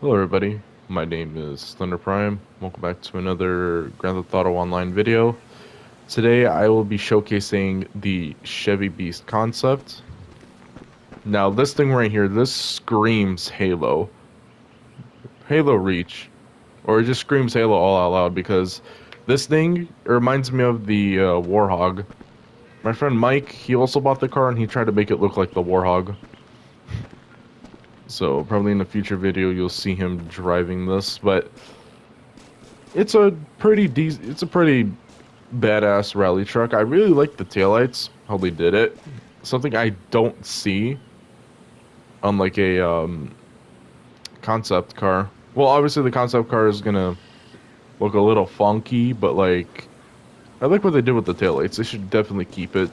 Hello everybody, my name is Thunder Prime. Welcome back to another Grand Theft Auto Online video. Today I will be showcasing the Chevy Beast concept. Now this thing right here, this screams Halo. Halo Reach. Or it just screams Halo all out loud because this thing reminds me of the Warhog. My friend Mike, he also bought the car and he tried to make it look like the Warhog. So probably in a future video you'll see him driving this, but it's a pretty badass rally truck. I really like the taillights, how they did it. Something I don't see on like a concept car. Well, obviously the concept car is gonna look a little funky, but like I like what they did with the taillights. They should definitely keep it.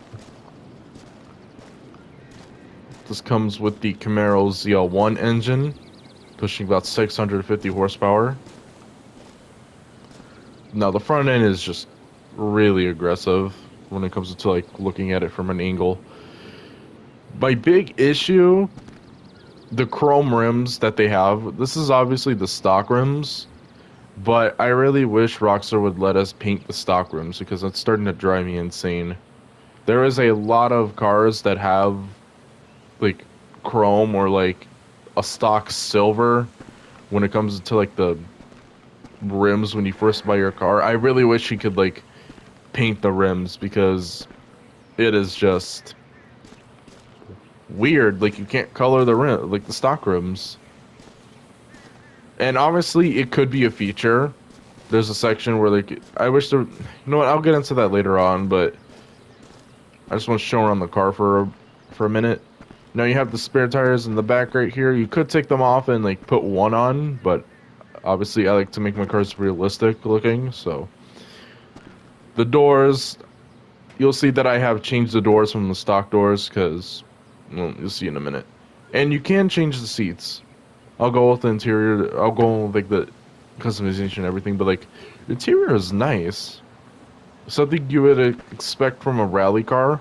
This comes with the Camaro ZL1 engine, pushing about 650 horsepower. Now the front end is just really aggressive when it comes to like looking at it from an angle. My big issue, the chrome rims that they have. This is obviously the stock rims, but I really wish Rockstar would let us paint the stock rims because it's starting to drive me insane. There is a lot of cars that have like chrome or like a stock silver when it comes to like the rims when you first buy your car. I really wish you could like paint the rims because it is just weird. Like you can't color the rim, like the stock rims. And obviously it could be a feature. There's a section where like I wish there. You know what? I'll get into that later on, but I just want to show around the car for a minute. Now you have the spare tires in the back right here. You could take them off and like put one on, but obviously I like to make my cars realistic looking, so the doors, you'll see that I have changed the doors from the stock doors because, well, you'll see in a minute. And you can change the seats. I'll go with the interior. I'll go with like the customization and everything, but like the interior is nice. Something you would expect from a rally car.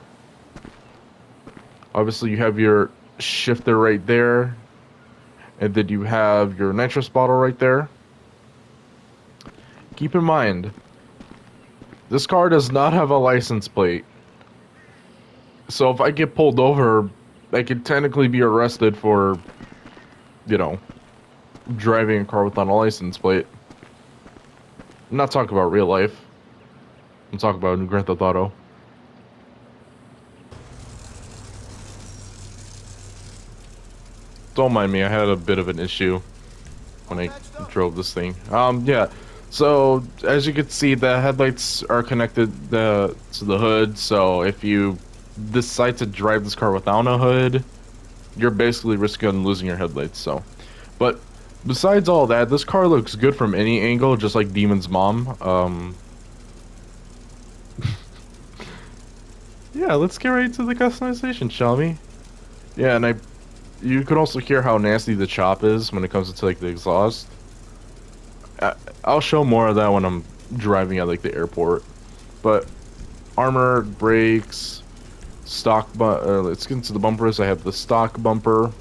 Obviously, you have your shifter right there, and then you have your nitrous bottle right there. Keep in mind, this car does not have a license plate. So if I get pulled over, I could technically be arrested for, you know, driving a car without a license plate. I'm not talking about real life. I'm talking about Grand Theft Auto. Don't mind me, I had a bit of an issue when I drove this thing. Yeah. So as you can see, the headlights are connected to the hood. So if you decide to drive this car without a hood, you're basically risking losing your headlights. So, but besides all that, this car looks good from any angle, just like Demon's mom. Yeah, let's get right into the customization, shall we? Yeah, and you can also hear how nasty the chop is when it comes to like the exhaust. I'll show more of that when I'm driving at like the airport. But armored brakes, let's get into the bumpers. I have the stock bumper.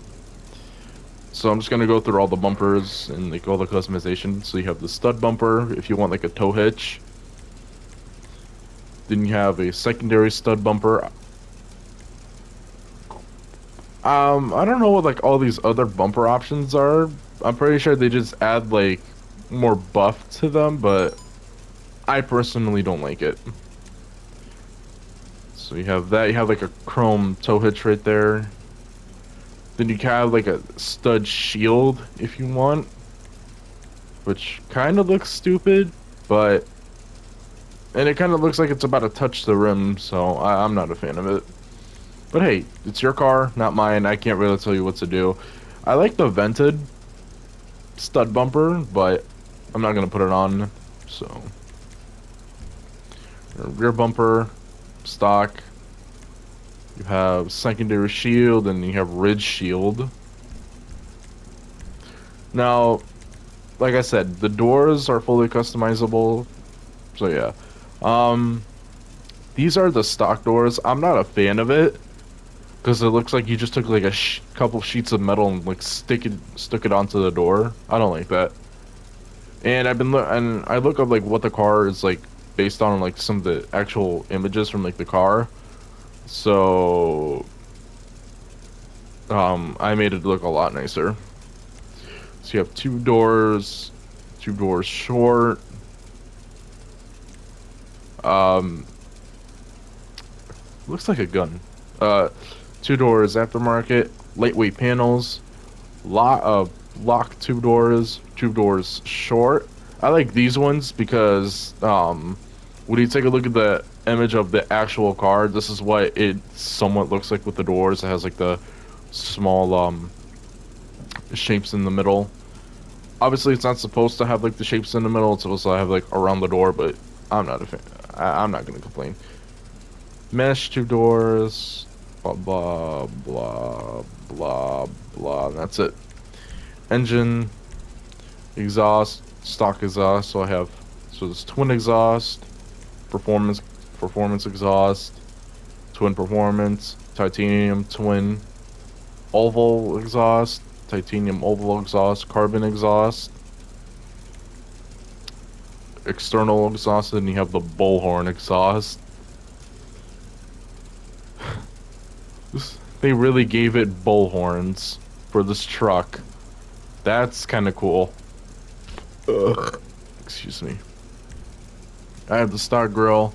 So I'm just gonna go through all the bumpers and like all the customization. So you have the stud bumper if you want like a tow hitch. Then you have a secondary stud bumper. I don't know what like all these other bumper options are. I'm pretty sure they just add like more buff to them, but I personally don't like it. So you have that. You have like a chrome tow hitch right there. Then you can have like a stud shield if you want, which kind of looks stupid, but and it kind of looks like it's about to touch the rim, so I'm not a fan of it. But hey, it's your car, not mine. I can't really tell you what to do. I like the vented stud bumper, but I'm not gonna put it on. So rear bumper, stock. You have secondary shield and you have ridge shield. Now, like I said, the doors are fully customizable. So yeah. These are the stock doors. I'm not a fan of it. Because it looks like you just took like a couple sheets of metal and like stuck it onto the door. I don't like that. And and I look up like what the car is like based on like some of the actual images from like the car. So I made it look a lot nicer. So you have two doors short. Um, looks like a gun. Uh, two doors aftermarket, lightweight panels, lot lock two doors short. I like these ones because when you take a look at the image of the actual car, this is what it somewhat looks like with the doors. It has like the small shapes in the middle. Obviously, it's not supposed to have like the shapes in the middle. It's supposed to have like around the door, but I'm not a fan. I'm not gonna complain. Mesh two doors, blah blah blah blah blah. And that's it. Engine, exhaust, stock exhaust. So there's twin exhaust, performance performance exhaust, twin performance, titanium twin, oval exhaust, titanium oval exhaust, carbon exhaust, external exhaust, and you have the bullhorn exhaust. They really gave it bullhorns for this truck. That's kind of cool. Ugh. Excuse me. I have the stock grill,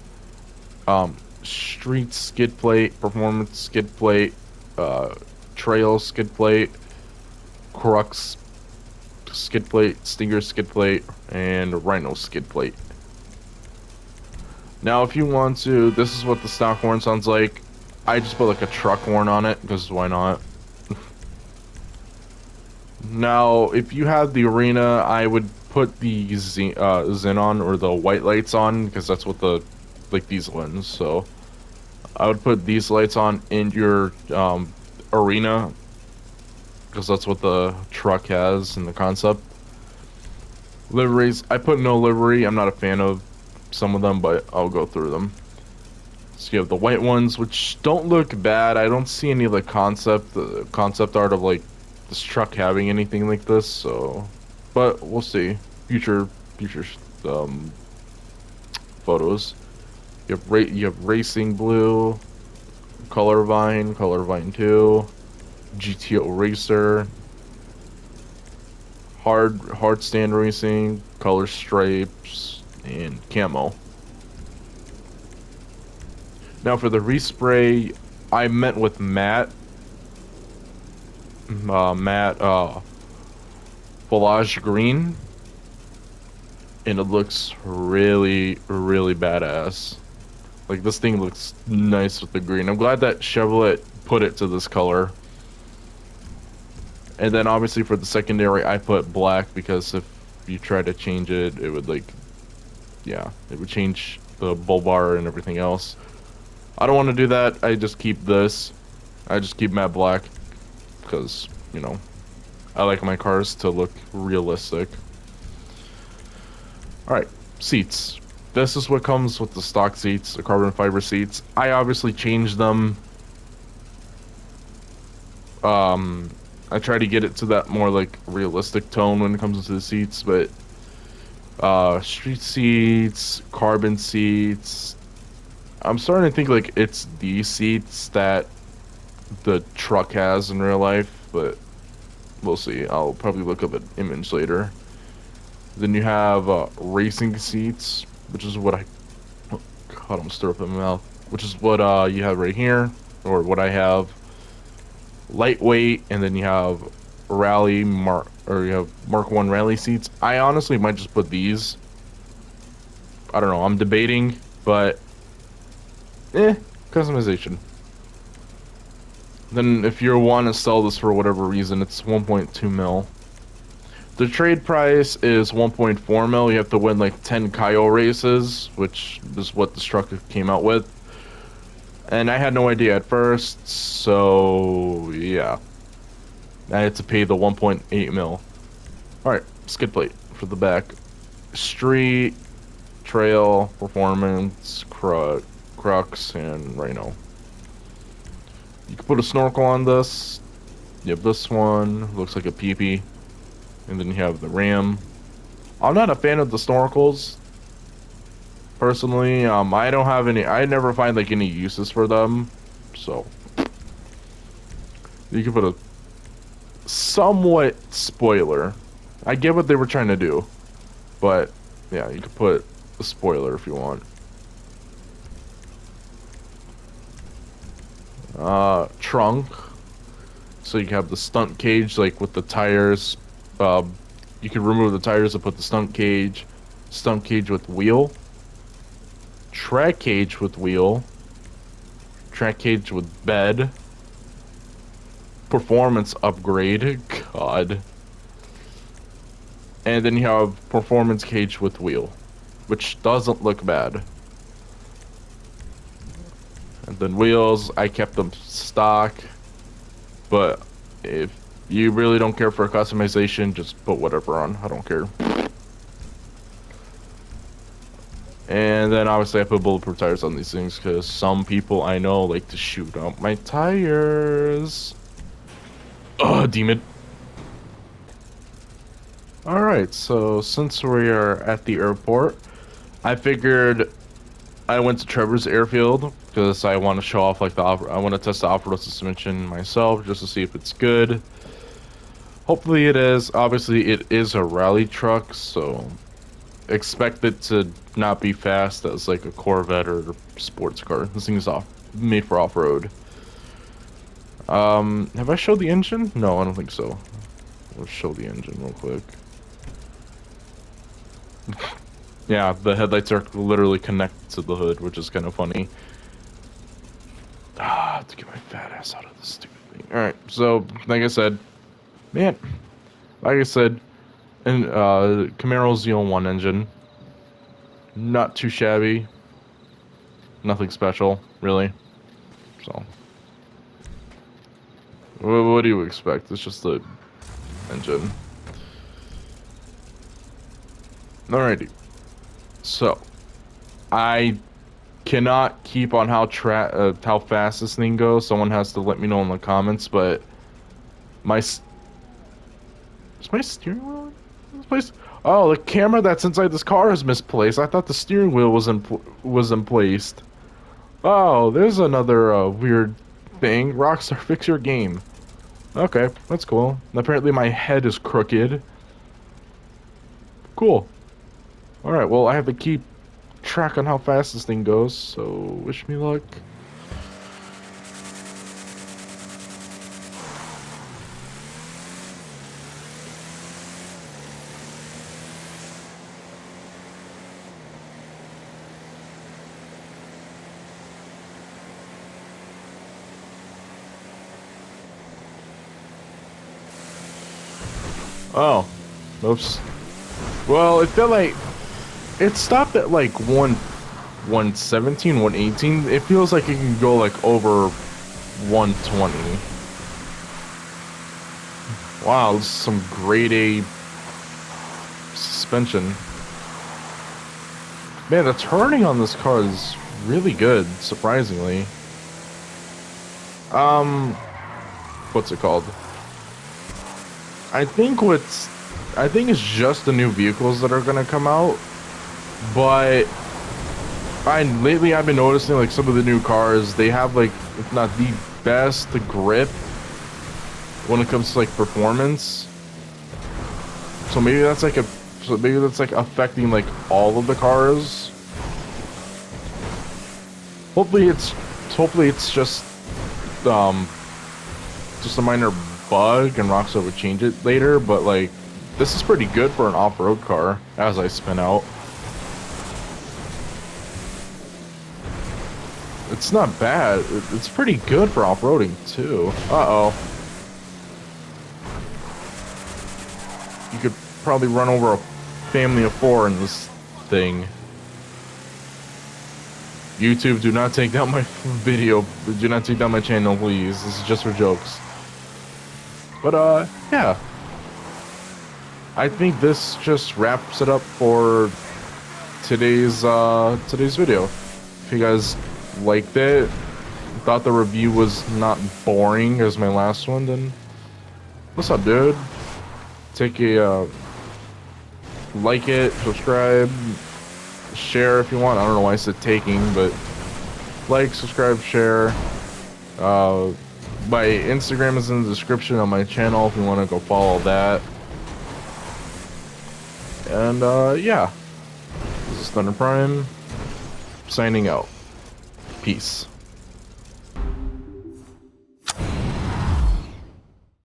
street skid plate, performance skid plate, uh, trail skid plate, crux skid plate, stinger skid plate, and rhino skid plate. Now, if you want to, this is what the stock horn sounds like. I just put like a truck horn on it because why not? Now, if you had the arena, I would put the xenon or the white lights on because that's what the like these ones. So I would put these lights on in your arena because that's what the truck has in the concept. Liveries, I put no livery. I'm not a fan of some of them, but I'll go through them. So you have the white ones, which don't look bad. I don't see any of the concept art of like this truck having anything like this. So, but we'll see. Future um photos. You have racing blue, Color Vine 2, GTO Racer, hard stand racing, color stripes, and camo. Now for the respray, I met with Matt Volage Green, and it looks really badass. Like this thing looks nice with the green. I'm glad that Chevrolet put it to this color. And then obviously for the secondary, I put black because if you try to change it, it would like, yeah, it would change the bull bar and everything else. I don't want to do that. I just keep this. I just keep matte black because, you know, I like my cars to look realistic. Alright, seats. This is what comes with the stock seats, the carbon fiber seats. I obviously changed them. I try to get it to that more like realistic tone when it comes to the seats, but street seats, carbon seats. I'm starting to think like it's these seats that the truck has in real life, but we'll see. I'll probably look up an image later. Then you have racing seats, which is what I... Oh, God, I'm stir up in my mouth. Which is what you have right here, or what I have. Lightweight, and then you have you have Mark 1 rally seats. I honestly might just put these. I don't know, I'm debating, but customization. Then if you want to sell this for whatever reason, it's 1.2 mil. The trade price is 1.4 mil. You have to win like 10 Kyle races, which is what this truck came out with. And I had no idea at first, so yeah. I had to pay the 1.8 mil. Alright, skid plate for the back. Street, trail, performance, crux, and rhino. You can put a snorkel on this. You have this one, looks like a peepee. And then you have the ram. I'm not a fan of the snorkels. Personally, I don't have any, I never find like any uses for them. So, you can put a somewhat spoiler. I get what they were trying to do. But, yeah, you could put a spoiler if you want. Trunk. So you can have the stunt cage, like with the tires. You can remove the tires and put the stunt cage with wheel, track cage with wheel, track cage with bed, performance upgrade, God. And then you have performance cage with wheel, which doesn't look bad. And then wheels, I kept them stock, but if you really don't care for a customization, just put whatever on. I don't care. And then obviously I put bulletproof tires on these things because some people I know like to shoot up my tires. Ugh, demon. Alright, so since we are at the airport, I figured I went to Trevor's Airfield because I want to show off like I want to test the off-road suspension myself just to see if it's good. Hopefully it is. Obviously it is a rally truck, so expect it to not be fast as like a Corvette or a sports car. This thing is made for off-road. Have I showed the engine? No, I don't think so. Let's show the engine real quick. Yeah, the headlights are literally connected to the hood, which is kind of funny. Ah, I have to get my fat ass out of this stupid thing. Alright, so, like I said, and Camaro's Z01 engine. Not too shabby. Nothing special, really. So, what do you expect? It's just the engine. Alrighty. So, I cannot keep on how fast this thing goes. Someone has to let me know in the comments. But is my steering wheel misplaced? Oh, the camera that's inside this car is misplaced. I thought the steering wheel was in placed. Oh, there's another weird thing. Rockstar, fix your game. Okay, that's cool. Apparently my head is crooked. Cool. Alright, well, I have to keep track on how fast this thing goes, so wish me luck. Oh, oops. Well, it felt like it stopped at like 117, 118. It feels like it can go like over 120. Wow, this is some grade A suspension. Man, the turning on this car is really good, surprisingly. What's it called? I think it's just the new vehicles that are gonna come out, but lately I've been noticing like some of the new cars, they have like, if not the best grip when it comes to like performance. So maybe that's like affecting like all of the cars. Hopefully it's just a minor bug and Rockstar would change it later, but like this is pretty good for an off-road car as I spin out. It's not bad. It's pretty good for off-roading too. Uh-oh. You could probably run over a family of 4 in this thing. YouTube, do not take down my video. Do not take down my channel, please. This is just for jokes. But, yeah. I think this just wraps it up for today's video. If you guys liked it, thought the review was not boring as my last one, then what's up, dude? Take a like it, subscribe, share if you want. I don't know why I said taking, but like, subscribe, share. My Instagram is in the description on my channel if you want to go follow that. And yeah, this is Thunder Prime signing out. Peace.